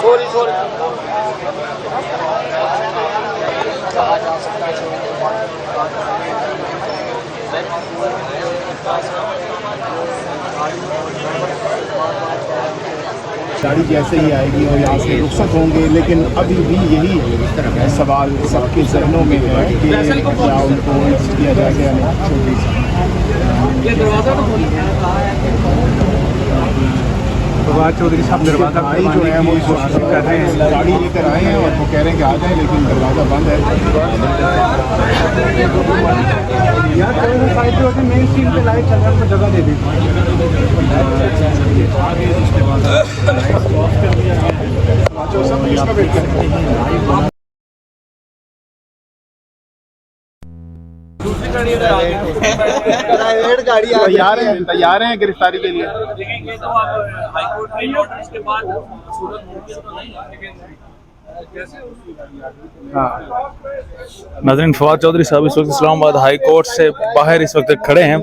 Sorry sorry गाड़ी जैसे ही आएगी और यहाँ से रुखसत होंगे, लेकिन अभी भी यही सवाल सबके जहनों में है कि क्या उनको किया जाएगा या नहीं। फवाद चौधरी साहब दरवाज़ा भाई जो है वो कोशिश कर रहे हैं, गाड़ी लेकर आए हैं और वो कह रहे हैं कि आ जाए, लेकिन दरवाज़ा बंद है। मेन स्ट्रीम पे लाइट चल रहा है, जगह दे दी प्राइवेट गाड़ी तैयार हैं गिरफ्तारी के लिए। नाज़रीन, फवाद चौधरी साहब इस वक्त इस्लामाबाद हाई कोर्ट से बाहर इस वक्त खड़े हैं।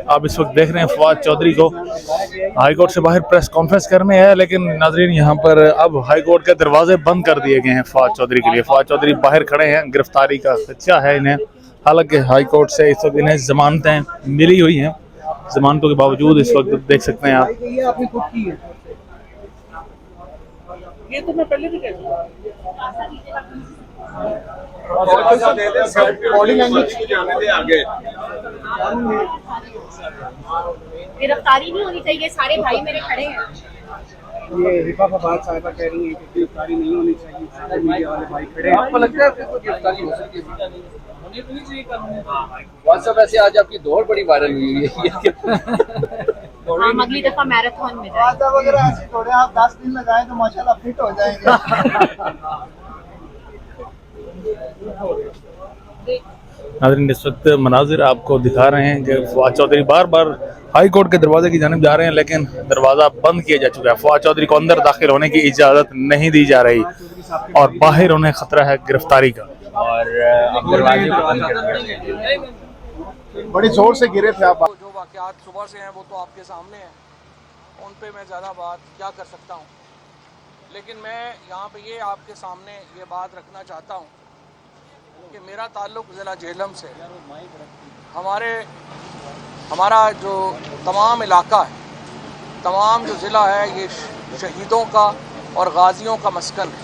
आप इस वक्त देख रहे हैं फवाद चौधरी को हाई कोर्ट से बाहर प्रेस कॉन्फ्रेंस करने है, लेकिन नाज़रीन यहाँ पर अब हाई कोर्ट के दरवाजे बंद कर दिए गए हैं फवाद चौधरी के लिए। फवाद चौधरी बाहर खड़े हैं, गिरफ्तारी का खदशा है इन्हें। हालांकि हाई कोर्ट से इस वक्त इन्हें जमानतें मिली हुई हैं, जमानतों के बावजूद इस वक्त देख सकते हैं आप। ये तो मैं पहले भी कह चुका। गिरफ्तारी नहीं होनी चाहिए, सारे भाई मेरे खड़े हैं। ये रिफा फवाद साहिबा कह रही है कि गिरफ्तारी नहीं होनी चाहिए, सारे मीडिया वाले भाई खड़े हैं। आपको लगता है कि कोई गिरफ्तारी हो सकती है? होनी तो नहीं चाहिए कानून। व्हाट्सएप वैसे आज आपकी दौड़ बड़ी वायरल हुई है। हम अगली दफा मैराथन में जाएं। वगैरह ऐसे थोड़े आप 10 दिन लगाएं तो माशाल्लाह फिट हो जाएंगे। नाज़रीन, इस वक्त मनाजिर आपको दिखा रहे हैं कि फवाद चौधरी बार बार हाई कोर्ट के दरवाजे की जानिब जा रहे हैं, लेकिन दरवाज़ा बंद किया जा चुका है। फवाद चौधरी को अंदर दाखिल होने की इजाज़त नहीं दी जा रही और बाहर उन्हें खतरा है गिरफ्तारी का। और अब दरवाजे को बंद कर दिया। बड़ी जोर से गिरे थे आप। जो वाक़यात सुबह से हैं वो तो आपके सामने हैं, उन पे मैं ज़्यादा बात क्या कर सकता हूँ, लेकिन मैं यहाँ पे ये आपके सामने ये बात रखना चाहता हूँ कि मेरा ताल्लुक़ ज़िला झेलम से, हमारा जो तमाम इलाका है, तमाम जो ज़िला है, ये शहीदों का और गाज़ियों का मस्कन है।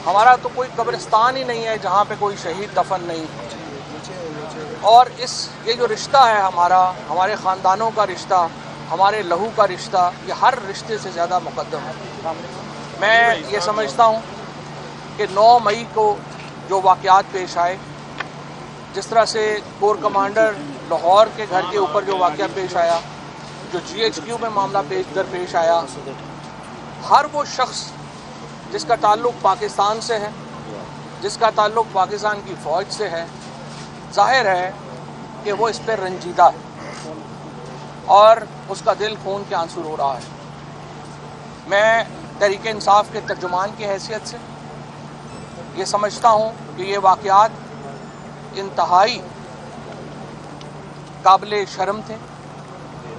हमारा तो कोई कब्रिस्तान ही नहीं है जहाँ पे कोई शहीद दफन नहीं है। और ये जो रिश्ता है हमारे ख़ानदानों का रिश्ता, हमारे लहू का रिश्ता, ये हर रिश्ते से ज़्यादा मुक़द्दम है। मैं ये समझता हूँ कि 9 मई को जो वाक़यात पेश आए, जिस तरह से कोर कमांडर लाहौर के घर के ऊपर जो वाक़या पेश आया, जो GHQ में मामला पेश आया, हर वो शख्स जिसका ताल्लुक़ पाकिस्तान से है, जिसका ताल्लुक़ पाकिस्तान की फ़ौज से है, ज़ाहिर है कि वो इस पर रंजीदा है और उसका दिल खून के आंसू रो रहा है। मैं तहरीक इंसाफ के तर्जुमान की हैसियत से ये समझता हूँ कि ये वाक़यात इंतहाई काबिल शर्म थे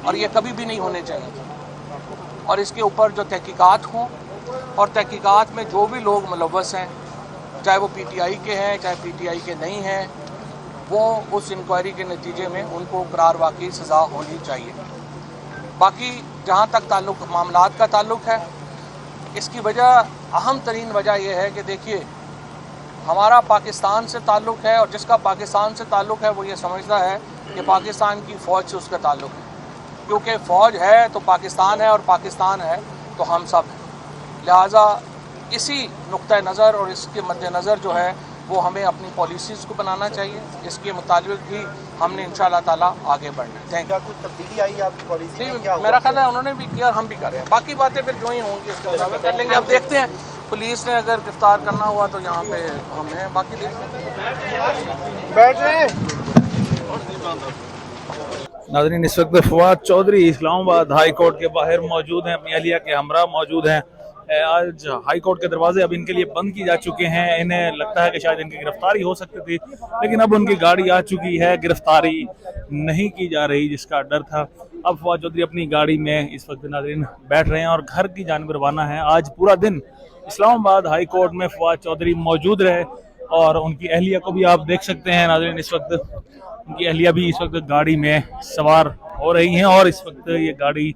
और ये कभी भी नहीं होने चाहिए थे। और इसके ऊपर जो तहकीकात हों और तहकीकात में जो भी लोग मुलव्वस हैं, चाहे वो PTI के हैं चाहे PTI के नहीं हैं, वो उस इंक्वायरी के नतीजे में उनको करार वाकई सज़ा होनी चाहिए। बाकी जहाँ तक ताल्लुक़ मामलात का ताल्लुक़ है, इसकी वजह अहम तरीन वजह यह है कि देखिए, हमारा पाकिस्तान से ताल्लुक़ है और जिसका पाकिस्तान से ताल्लुक़ है वो ये समझता है कि पाकिस्तान की फ़ौज से उसका ताल्लुक़ है, क्योंकि फ़ौज है तो पाकिस्तान है और पाकिस्तान है तो हम सब हैं। लिहाजा इसी नुक्ता नज़र और इसके मद्देनज़र जो है वो हमें अपनी पॉलिसीज़ को बनाना चाहिए। इसके मुताबिक ही हमने इंशाअल्लाह ताला आगे बढ़ना है। Thank you. कुछ तब्दीली आई आपकी पॉलिसी में? मेरा ख्याल है उन्होंने भी किया और हम भी कर रहे हैं। बाकी बातें फिर जो ही होंगी उसके मुताबिक कर लेंगे। अब देखते हैं, पुलिस ने अगर गिरफ्तार करना हुआ तो यहाँ पे हम हैं, बाकी देखते हैं। बैठ रहे। नाज़रीन, इस वक्त फवाद चौधरी इस्लामाबाद हाई कोर्ट के बाहर मौजूद हैं, मियां लिया के हमरा मौजूद हैं आज हाई कोर्ट के दरवाजे अब इनके लिए बंद की जा चुके हैं। इन्हें लगता है कि शायद इनकी गिरफ्तारी हो सकती थी, लेकिन अब उनकी गाड़ी आ चुकी है, गिरफ्तारी नहीं की जा रही जिसका डर था। अब फवाद चौधरी अपनी गाड़ी में इस वक्त नाज़रीन बैठ रहे हैं और घर की जानिब रवाना है। आज पूरा दिन इस्लामाबाद हाई कोर्ट में फवाद चौधरी मौजूद रहे और उनकी अहलिया को भी आप देख सकते हैं नाज़रीन, इस वक्त उनकी अहलिया भी इस वक्त गाड़ी में सवार हो रही हैं और इस वक्त ये गाड़ी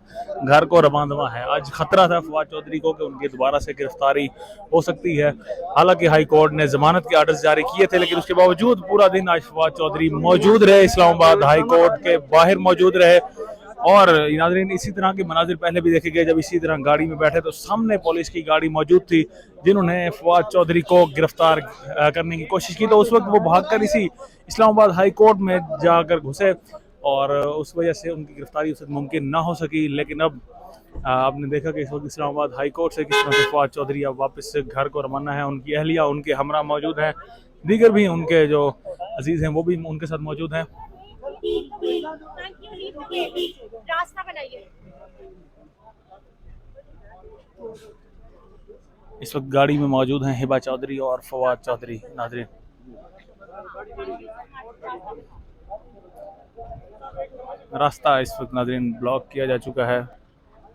घर को रवाना है। आज खतरा था फवाद चौधरी को कि उनकी दोबारा से गिरफ्तारी हो सकती है। हालांकि हाई कोर्ट ने जमानत के आर्डर्स जारी किए थे, लेकिन उसके बावजूद पूरा दिन आज फवाद चौधरी मौजूद रहे, इस्लामाबाद हाई कोर्ट के बाहर मौजूद रहे। और नाज़रीन इसी तरह के मनाजिर पहले भी देखे गए, जब इसी तरह गाड़ी में बैठे तो सामने पुलिस की गाड़ी मौजूद थी जिन्होंने फवाद चौधरी को गिरफ्तार करने की कोशिश की, तो उस वक्त वो भागकर इसी इस्लामाबाद हाई कोर्ट में जाकर घुसे और उस वजह से उनकी गिरफ्तारी उस वक्त मुमकिन ना हो सकी। लेकिन अब आपने देखा कि इस वक्त इस्लामाबाद हाई कोर्ट से किस तरह से फवाद चौधरी अब वापस से घर को रवाना है। उनकी अहलिया उनके हमरा मौजूद हैं, दीगर भी उनके जो अजीज़ हैं वो भी उनके साथ मौजूद हैं। रास्ता बनाइए। इस वक्त गाड़ी में मौजूद हैं हिबा चौधरी और फवाद चौधरी। नाज़रीन रास्ता इस वक्त नाज़रीन ब्लॉक किया जा चुका है,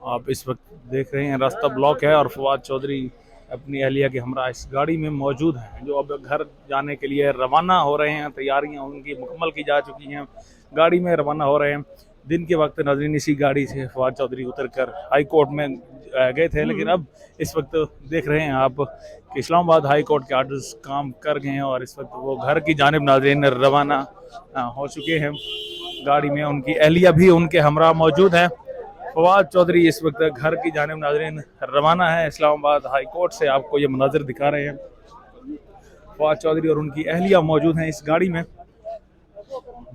आप इस वक्त देख रहे हैं रास्ता ब्लॉक है और फवाद चौधरी अपनी अहलिया के हमरा इस गाड़ी में मौजूद हैं जो अब घर जाने के लिए रवाना हो रहे हैं। तैयारियां उनकी मुकम्मल की जा चुकी हैं, गाड़ी में रवाना हो रहे हैं। दिन के वक्त नाज़रीन इसी गाड़ी से फवाद चौधरी उतरकर हाई कोर्ट में गए थे, लेकिन अब इस वक्त देख रहे हैं आप कि इस्लामाबाद हाई कोर्ट के आर्डर्स काम कर गए हैं और इस वक्त वो घर की जानिब नाज़रीन रवाना हो चुके हैं। गाड़ी में उनकी अहलिया भी उनके हमरा मौजूद हैं। फवाद चौधरी इस वक्त घर की जानिब नाज़रीन रवाना है। इस्लामाबाद हाई कोर्ट से आपको ये मनाज़िर दिखा रहे हैं, फवाद चौधरी और उनकी अहलिया मौजूद हैं इस गाड़ी में।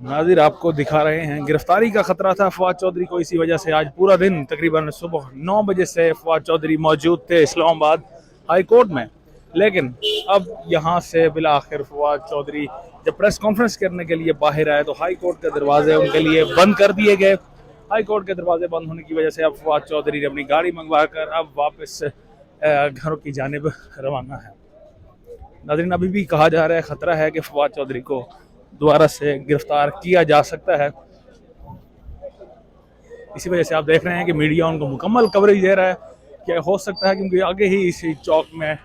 नाज़िर आपको दिखा रहे हैं, गिरफ्तारी का खतरा था फवाद चौधरी को, इसी वजह से आज पूरा दिन तकरीबन सुबह 9 बजे से फवाद चौधरी मौजूद थे इस्लामाबाद हाई कोर्ट में। लेकिन अब यहाँ से बिला आखिर फवाद चौधरी जब प्रेस कॉन्फ्रेंस करने के लिए बाहर आए तो हाई कोर्ट के दरवाजे उनके लिए बंद कर दिए गए। हाई कोर्ट के दरवाजे बंद होने की वजह से अब फवाद चौधरी ने अपनी गाड़ी मंगवा कर अब वापस घरों की जानिब रवाना है। नाज़रीन अभी भी कहा जा रहा है खतरा है कि फवाद चौधरी को दोबारा से गिरफ्तार किया जा सकता है। इसी वजह से आप देख रहे हैं कि मीडिया उनको मुकम्मल कवरेज दे रहा है कि हो सकता है क्योंकि आगे ही इसी चौक में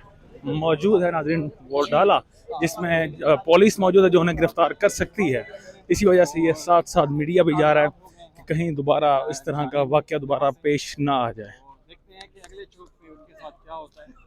मौजूद है नाज़रीन वो डाला जिसमें पुलिस मौजूद है जो उन्हें गिरफ्तार कर सकती है। इसी वजह से ये साथ साथ मीडिया भी जा रहा है कि कहीं दोबारा इस तरह का वाक़या दोबारा पेश ना आ जाए। देखते हैं कि अगले चौक पे उनके साथ क्या होता है।